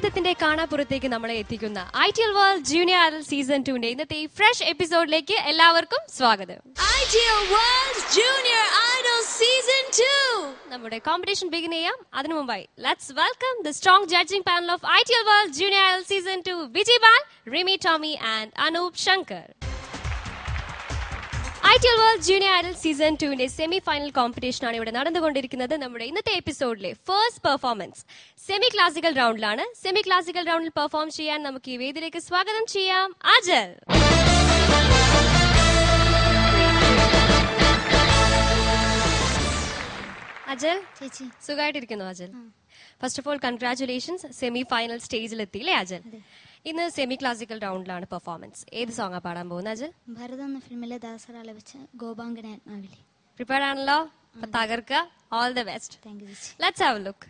സംഗീതത്തിന്റെ കാണാപ്പുറത്തേക്ക് നമ്മളെ എത്തിക്കുന്ന ITL World Junior Idol Season 2 ഇന്നത്തെ ഈ ഫ്രഷ് എപ്പിസോഡിലേക്ക് എല്ലാവർക്കും സ്വാഗതം. ITL World Junior Idol Season 2 നമ്മുടെ കോമ്പറ്റീഷൻ ബിഗിൻ ചെയ്യാം. അതിനു മുമ്പായി let's welcome the strong judging panel of ITL World Junior Idol Season 2, Vijay Bal, Rimi Tomy and Anoop Shankar. ITL World Junior Idol Season 2 semi final competition ആണ് ഇവിടെ നടന്നുകൊണ്ടിരിക്കുന്നത്. നമ്മുടെ ഇന്നത്തെ എപ്പിസോഡിലെ ഫസ്റ്റ് പെർഫോമൻസ് സെമി ക്ലാസിക്കൽ റൗണ്ടിലാണ്. സെമി ക്ലാസിക്കൽ റൗണ്ടിൽ പെർഫോം ചെയ്യാൻ നമുക്ക് ഈ വേദിയിലേക്ക് സ്വാഗതം ചെയ്യാം അജൽ. അജൽ ചേച്ചി സുഖമായിട്ടിരിക്കുന്നു agile? First of all congratulations, semi final സ്റ്റേജിൽ എത്തിയില്ലേ അജൽ? ഇന്ന് സെമി ക്ലാസിക്കൽ റൗണ്ടിലാണ് പെർഫോമൻസ്. ഏത് സോങ്ങാ പാടാൻ പോകുന്നത് അജൽ? ഭരതം എന്ന ഫിലിമിലെ ദാസർ ആലപിച്ച ഗോപാംഗന ആത്മാവിലി. പ്രിപ്പയർഡ് ആണല്ലോ? തകർക്കുക. All the best. Thank you ചേച്ചി. Let's have a look.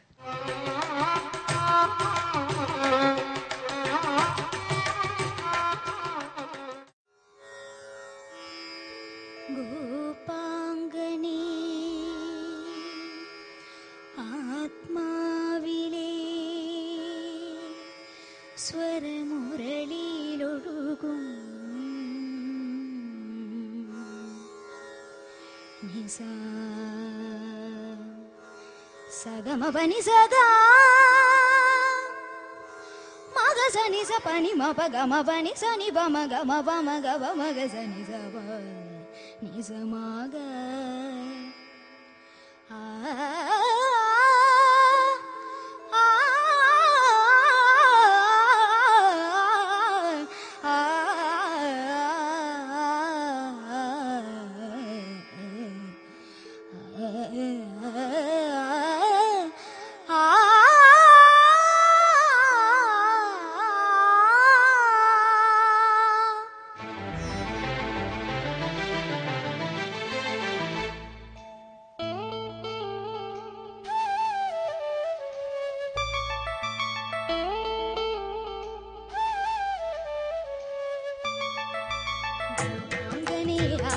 ഗോപാംഗനേ ആത്മാവിലേ സ്വരമുരളിയിലൊഴുകും നിസാ സഗമപനി സദാ മഗസനി സപനി മപഗമപനി സനി ബമഗമ ബമഗ മഗസനി സപ നിസമഗ ആ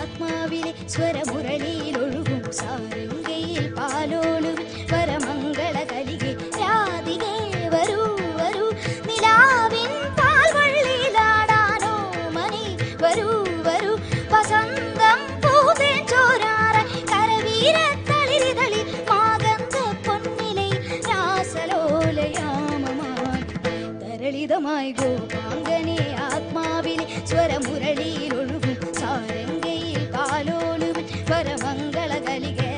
ആത്മാവിലെ സ്വരമുരളിയിലൊഴുകും സാരംഗയിൽ പാലോലും പരമംഗള കലികെ രാധികേ വരൂ വരൂ നിലാവിൻ പാൽവള്ളിയിലാടാനോ മണി വരൂ വരൂ വസന്തം പൂതേൻ ചോരാറ കരവീരത്തളിരിതളി മാഗന്ധ പൊന്നിലെ രാസലോലയാമമായി തരളിതമായി ഗോപാംഗനെ ആത്മാവിലെ സ്വരമുരളിയിലൊഴുകും സാരംഗയിൽ പാലോലും പരമംഗള കലികേ.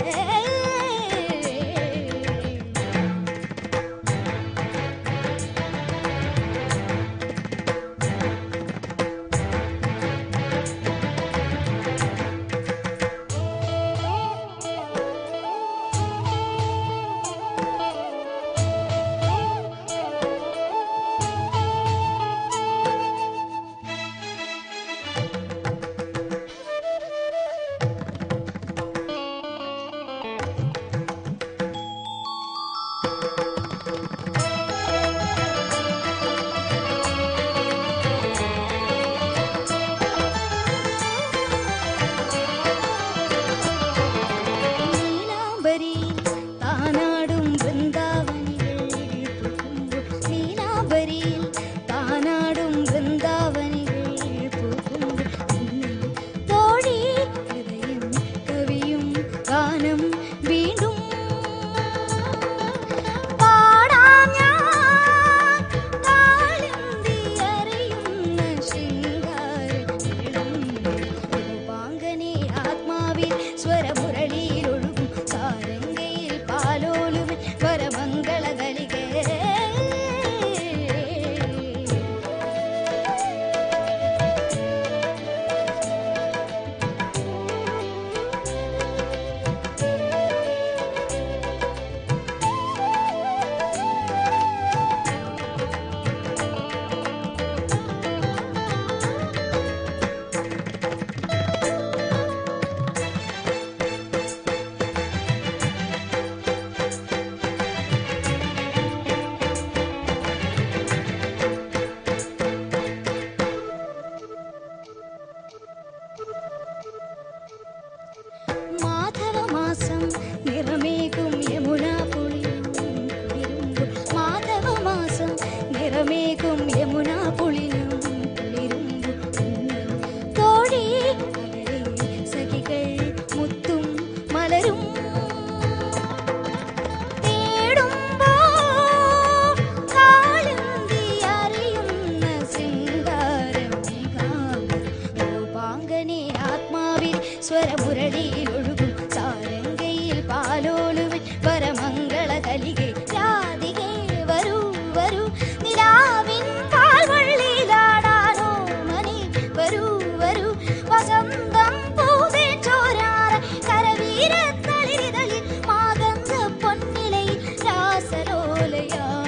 ആത്മാവിൽ സ്വരമുരളിയിലൊഴുകും സാരംഗയിൽ പാലോലുവിൽ പരമംഗള കലികെ രാധികേ വരൂ വരൂ നിലാവിൻ കാൽവള്ളിയിലാടാനോ മണി വരൂ വരൂ വസന്തം പൂതേ ചോരാറ കരവീരത്തളിരിതളിൽ മാതന്ത പൊന്നിലയിൽ രാസലോലയാമമായി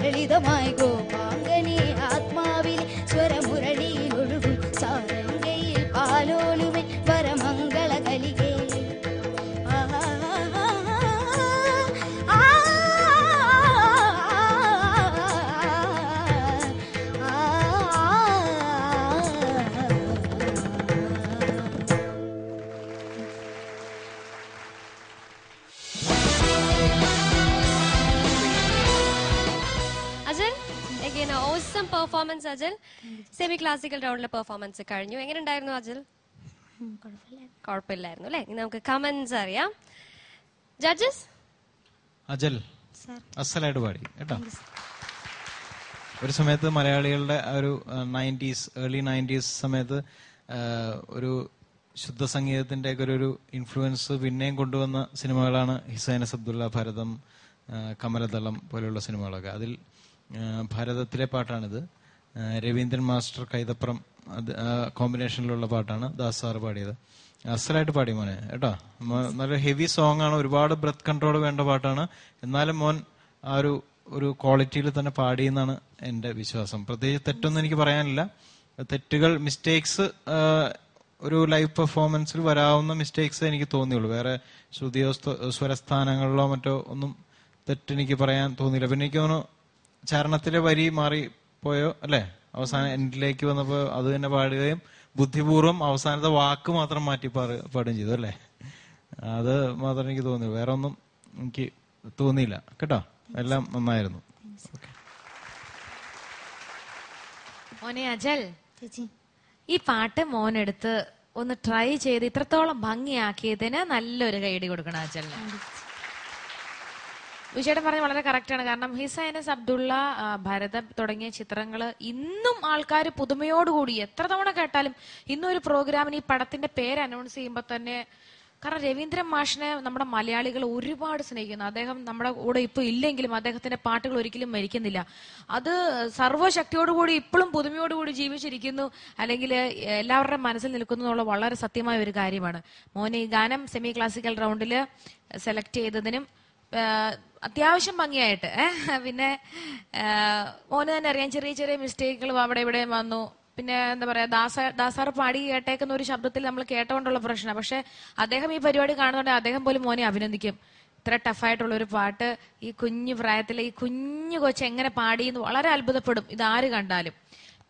ലളിതമായി ഗോപാംഗനെ ആത്മാവിൽ സ്വരമുരളിയിലൊഴുകും സാരംഗയിൽ പാലോലുവിൽ പരമംഗള കലികെ Ajal again an awesome performance Ajal. Semi classical റൗണ്ടിലെ പെർഫോമൻസ് കഴിഞ്ഞു. എങ്ങനെ ഉണ്ടായിരുന്നു അജൽ? കുഴപ്പമില്ലായിരുന്നു അല്ലേ? ഇനി നമുക്ക് കമന്റ്സ് അറിയാം. ജഡ്ജസ് അജൽ അസലായിട്ട് പാടി കേട്ടോ. ഒരു സമയത്ത് മലയാളികളുടെ ഒരു 90s ഏർലി 90s സമയത്ത് ഒരു ശുദ്ധ സംഗീതത്തിന്റെ ഒക്കെ ഒരു ഇൻഫ്ലുവൻസ് പിന്നെയും കൊണ്ടുവന്ന സിനിമകളാണ് ഹിസൈൻ അബ്ദുള്ള, ഭരതം, കമലദളം പോലെയുള്ള സിനിമകളൊക്കെ. അതിൽ ഭാരതത്തിലെ പാട്ടാണിത്. രവീന്ദ്രൻ മാസ്റ്റർ കൈതപ്രം കോമ്പിനേഷനിലുള്ള പാട്ടാണ് ദാസ് സാറ് പാടിയത്. അസലായിട്ട് പാടി മോനെ കേട്ടോ. നല്ല ഹെവി സോങ് ആണ്, ഒരുപാട് ബ്രെത്ത് കൺട്രോൾ വേണ്ട പാട്ടാണ്. എന്നാലും മോൻ ആ ഒരു ക്വാളിറ്റിയിൽ തന്നെ പാടിയെന്നാണ് എന്റെ വിശ്വാസം. പ്രത്യേകിച്ച് തെറ്റൊന്നും എനിക്ക് പറയാനില്ല. തെറ്റുകൾ, മിസ്റ്റേക്സ് ഒരു ലൈവ് പെർഫോമൻസിൽ വരാവുന്ന മിസ്റ്റേക്സ് എനിക്ക് തോന്നിയുള്ളൂ. വേറെ ശ്രുതിയോ സ്വരസ്ഥാനങ്ങളിലോ മറ്റോ ഒന്നും തെറ്റെനിക്ക് പറയാൻ തോന്നിയില്ല. പിന്നെ എനിക്ക് തോന്നുന്നു ചരണത്തിലെ വരി മാറിപ്പോയോ അല്ലെ, അവസാനം എൻഡിലേക്ക് വന്നപ്പോ അത് തന്നെ പാടുകയും ബുദ്ധിപൂർവ്വം അവസാനത്തെ വാക്ക് മാത്രം മാറ്റി പാടുകയും ചെയ്തു അല്ലേ. അത് മാത്രം എനിക്ക് തോന്നി, വേറെ ഒന്നും എനിക്ക് തോന്നിയില്ല കേട്ടോ. എല്ലാം നന്നായിരുന്നു. മോനെ അജൽ, ഈ പാട്ട് മോനെടുത്ത് ഒന്ന് ട്രൈ ചെയ്ത് ഇത്രത്തോളം ഭംഗിയാക്കിയതിന് നല്ലൊരു കൈയടി കൊടുക്കണം അജലിന്. വിജയേട്ടൻ പറഞ്ഞ വളരെ കറക്റ്റ് ആണ്. കാരണം ഹിസൈനസ് അബ്ദുള്ള, ഭരതം തുടങ്ങിയ ചിത്രങ്ങള് ഇന്നും ആൾക്കാർ പുതുമയോടുകൂടി എത്ര തവണ കേട്ടാലും ഇന്നും ഒരു പ്രോഗ്രാമിന് ഈ പടത്തിന്റെ പേര് അനൗൺസ് ചെയ്യുമ്പോൾ തന്നെ, കാരണം രവീന്ദ്രൻ മാഷിനെ നമ്മുടെ മലയാളികൾ ഒരുപാട് സ്നേഹിക്കുന്നു. അദ്ദേഹം നമ്മുടെ കൂടെ ഇപ്പൊ ഇല്ലെങ്കിലും അദ്ദേഹത്തിന്റെ പാട്ടുകൾ ഒരിക്കലും മരിക്കുന്നില്ല. അത് സർവ്വശക്തിയോടുകൂടി ഇപ്പോഴും പുതുമയോടുകൂടി ജീവിച്ചിരിക്കുന്നു, അല്ലെങ്കിൽ എല്ലാവരുടെ മനസ്സിൽ നിൽക്കുന്നു എന്നുള്ള വളരെ സത്യമായ ഒരു കാര്യമാണ്. മോനെ ഈ ഗാനം സെമി ക്ലാസിക്കൽ റൗണ്ടിൽ സെലക്ട് ചെയ്തതിനും അത്യാവശ്യം ഭംഗിയായിട്ട് പിന്നെ മോന് തന്നെ അറിയാം ചെറിയ ചെറിയ മിസ്റ്റേക്കുകൾ അവിടെ ഇവിടെ വന്നു. പിന്നെ എന്താ പറയാ, ദാസാർ പാടി കേട്ടേക്കുന്ന ഒരു ശബ്ദത്തിൽ നമ്മൾ കേട്ടോണ്ടുള്ള പ്രശ്നം. പക്ഷെ അദ്ദേഹം ഈ പരിപാടി കാണുന്നുണ്ട്, അദ്ദേഹം പോലും മോനെ അഭിനന്ദിക്കും. ഇത്ര ടഫായിട്ടുള്ള ഒരു പാട്ട് ഈ കുഞ്ഞു പ്രായത്തിലെ ഈ കുഞ്ഞു കൊച്ച് എങ്ങനെ പാടിയെന്ന് വളരെ അത്ഭുതപ്പെടും ഇതാര് കണ്ടാലും.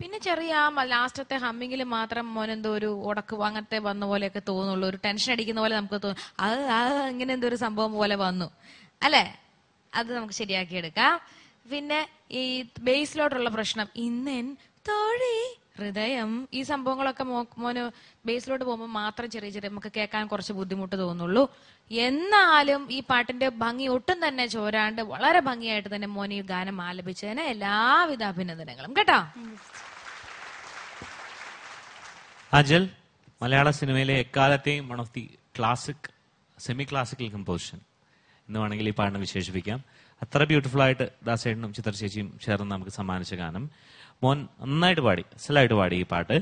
പിന്നെ ചെറിയ ലാസ്റ്റത്തെ ഹമ്മിങ്ങിൽ മാത്രം മോനെന്തോ ഒരു ഉടക്ക് അങ്ങനത്തെ വന്ന പോലെയൊക്കെ തോന്നുള്ളൂ, ഒരു ടെൻഷൻ അടിക്കുന്ന പോലെ നമുക്ക് തോന്നും. അത് ഇങ്ങനെ എന്തോ ഒരു സംഭവം പോലെ വന്നു അല്ലെ, അത് നമുക്ക് ശരിയാക്കിയെടുക്കാം. പിന്നെ ഈ ബേസിലോട്ടുള്ള പ്രശ്നം, ഇന്നെൻ തോഴി ഹൃദയം, ഈ സംഭവങ്ങളൊക്കെ മോന് ബേസിലോട്ട് പോകുമ്പോൾ മാത്രം ചെറിയ ചെറിയ നമുക്ക് കേൾക്കാൻ കുറച്ച് ബുദ്ധിമുട്ട് തോന്നുള്ളൂ. എന്നാലും ഈ പാട്ടിന്റെ ഭംഗി ഒട്ടും തന്നെ ചോരാണ്ട് വളരെ ഭംഗിയായിട്ട് തന്നെ മോന് ഈ ഗാനം ആലപിച്ചതിന് എല്ലാവിധ അഭിനന്ദനങ്ങളും കേട്ടോ. അജൽ, മലയാള സിനിമയിലെ എക്കാലത്തെയും one of the classic semi classical composition എന്ന് വേണമെങ്കിൽ ഈ പാട്ടിനെ വിശേഷിപ്പിക്കാം. അത്ര ബ്യൂട്ടിഫുൾ ആയിട്ട് ദാസേട്ടനും ചിത്ര ചേച്ചിയും ചേർന്ന് നമുക്ക് സമ്മാനിച്ച ഗാനം. മോൻ നന്നായിട്ട് പാടി, അസലായിട്ട് പാടി ഈ പാട്ട്.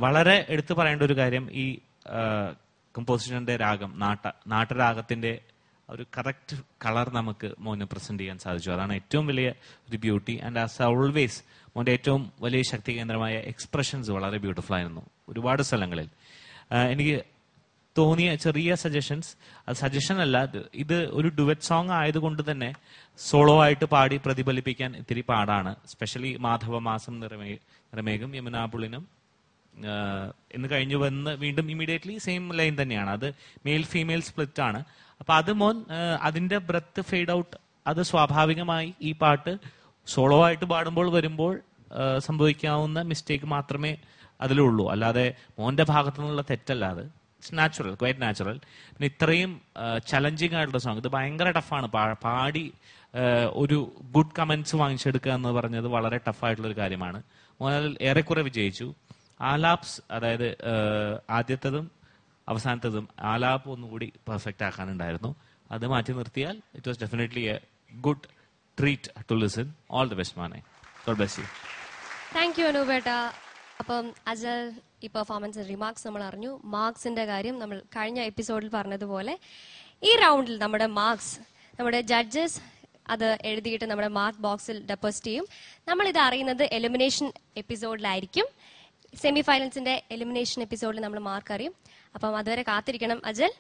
വളരെ എടുത്തു പറയേണ്ട ഒരു കാര്യം, ഈ കമ്പോസിഷന്റെ രാഗം നാട്ടരാഗത്തിന്റെ ഒരു കറക്റ്റ് കളർ നമുക്ക് മോന് പ്രസന്റ് ചെയ്യാൻ സാധിച്ചു. അതാണ് ഏറ്റവും വലിയ ഒരു ബ്യൂട്ടി. ആൻഡ് ആസ് ഓൾവേസ് മോന്റെ ഏറ്റവും വലിയ ശക്തി കേന്ദ്രമായ എക്സ്പ്രഷൻസ് വളരെ ബ്യൂട്ടിഫുൾ ആയിരുന്നു ഒരുപാട് സ്ഥലങ്ങളിൽ. എനിക്ക് തോന്നിയ ചെറിയ സജഷൻസ്, അത് സജഷൻ അല്ല, ഇത് ഒരു ഡുവറ്റ് സോങ് ആയതുകൊണ്ട് തന്നെ സോളോ ആയിട്ട് പാടി പ്രതിഫലിപ്പിക്കാൻ ഇത്തിരി പാടാണ്. സ്പെഷ്യലി മാധവമാസം നിറമേകും യമുനാപുളിനും എന്ന് കഴിഞ്ഞു വന്ന് വീണ്ടും ഇമ്മീഡിയറ്റ്ലി സെയിം ലൈൻ തന്നെയാണ്. അത് മെയിൽ ഫീമെയിൽ സ്പ്ലിറ്റ് ആണ്. അപ്പൊ അത് മോൻ അതിന്റെ ബ്രെത്ത് ഫെയ്ഡ് ഔട്ട് അത് സ്വാഭാവികമായി ഈ പാട്ട് സോളോ ആയിട്ട് പാടുമ്പോൾ വരുമ്പോൾ സംഭവിക്കാവുന്ന മിസ്റ്റേക്ക് മാത്രമേ അതിലുള്ളൂ. അല്ലാതെ മോന്റെ ഭാഗത്തു നിന്നുള്ള തെറ്റല്ലാതെ ഇറ്റ്സ് നാച്ചുറൽ, ക്വൈറ്റ് നാച്ചുറൽ. പിന്നെ ഇത്രയും ചലഞ്ചിങ് ആയിട്ടുള്ള സോങ്, ഇത് ഭയങ്കര ടഫാണ്. പാടി ഒരു ഗുഡ് കമന്റ്സ് വാങ്ങിച്ചെടുക്കുക എന്ന് പറഞ്ഞത് വളരെ ടഫായിട്ടുള്ള ഒരു കാര്യമാണ്. മോൻ അതിൽ ഏറെക്കുറെ വിജയിച്ചു. ആലാപ്സ്, അതായത് ആദ്യത്തതും അവസാനത്തതും ആലാപ്പ് ഒന്നുകൂടി പെർഫെക്റ്റ് ആക്കാനുണ്ടായിരുന്നു. അത് മാറ്റി നിർത്തിയാൽ it was definitely a good treat to listen. All the best മാനെ. God bless you. Thank you അനൂപേട്ട. അപ്പം അജൽ ഈ പെർഫോമൻസ് റിമാർക്സ് നമ്മൾ അറിഞ്ഞു. മാർക്സിന്റെ കാര്യം നമ്മൾ കഴിഞ്ഞ എപ്പിസോഡിൽ പറഞ്ഞതുപോലെ ഈ റൗണ്ടിൽ നമ്മുടെ മാർക്സ് നമ്മുടെ ജഡ്ജസ് അത് എഴുതിയിട്ട് നമ്മുടെ മാർക്ക് ബോക്സിൽ ഡെപ്പോസിറ്റ് ചെയ്യും. നമ്മളിത് അറിയുന്നത് എലിമിനേഷൻ എപ്പിസോഡിലായിരിക്കും. സെമി ഫൈനൽസിന്റെ എലിമിനേഷൻ എപ്പിസോഡിൽ നമ്മൾ മാർക്ക് അറിയും. അപ്പം അതുവരെ കാത്തിരിക്കണം അജൽ.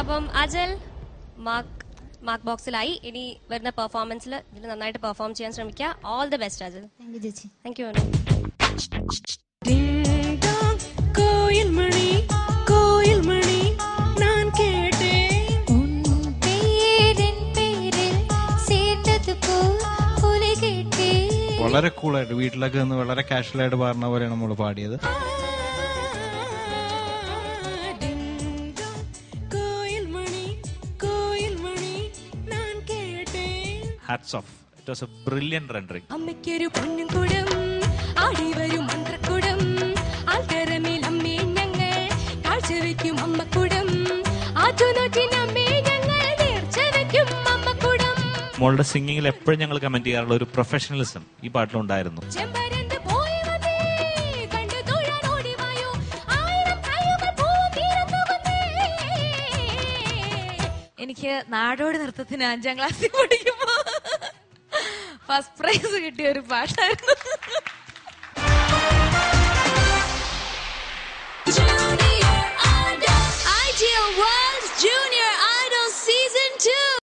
അപ്പം അജൽ മാർക്ക് ബോക്സിലായി. ഇനി വരുന്ന പെർഫോമൻസിൽ ഇതിൽ നന്നായിട്ട് പെർഫോം ചെയ്യാൻ ശ്രമിക്കുക. All the best Ajal. Thank you ചേച്ചി. Thank you. വളരെ കൂളായിട്ട് വീട്ടിലൊക്കെ നിന്ന് വളരെ കാഷ്വലായിട്ട് പാടുന്ന പോലെയാണ് നമ്മൾ പാടിയത്. Hats off. It was a brilliant rendering. അമ്മയ്ക്കൊരു പൊന്നും കുടം ആടി വരും മന്ത്രക്കുടം ആൽത്തരമേൽ അമ്മേ ഞങ്ങൾ കാഴ്ചവെക്കും അമ്മക്കുടം ആറ്റുനോറ്റിനമ്മേ ഞങ്ങൾ നേർച്ച വെക്കും അമ്മക്കുടം. മോളുടെ സിംഗിങ്ങിൽ എപ്പോഴും ഞങ്ങൾ കമന്റ് ചെയ്യാറുള്ള ഒരു പ്രൊഫഷണലിസം ഈ പാട്ടിലുണ്ടായിരുന്നു. ചെമ്പരന്ത് പോയി വന്നേ കണ്ടു തൊഴാൻ ഓടി വായോ ആയിരം കയ്യുകൾ പൂവും തീർന്നുകൊണ്ടേ. എനിക്ക് നാടോടി നൃത്തത്തിന് 5ാം ക്ലാസ്സിൽ പഠിക്കുമ്പോ ഫസ്റ്റ് പ്രൈസ് കിട്ടിയ ഒരു പാട്ടായിരുന്നു.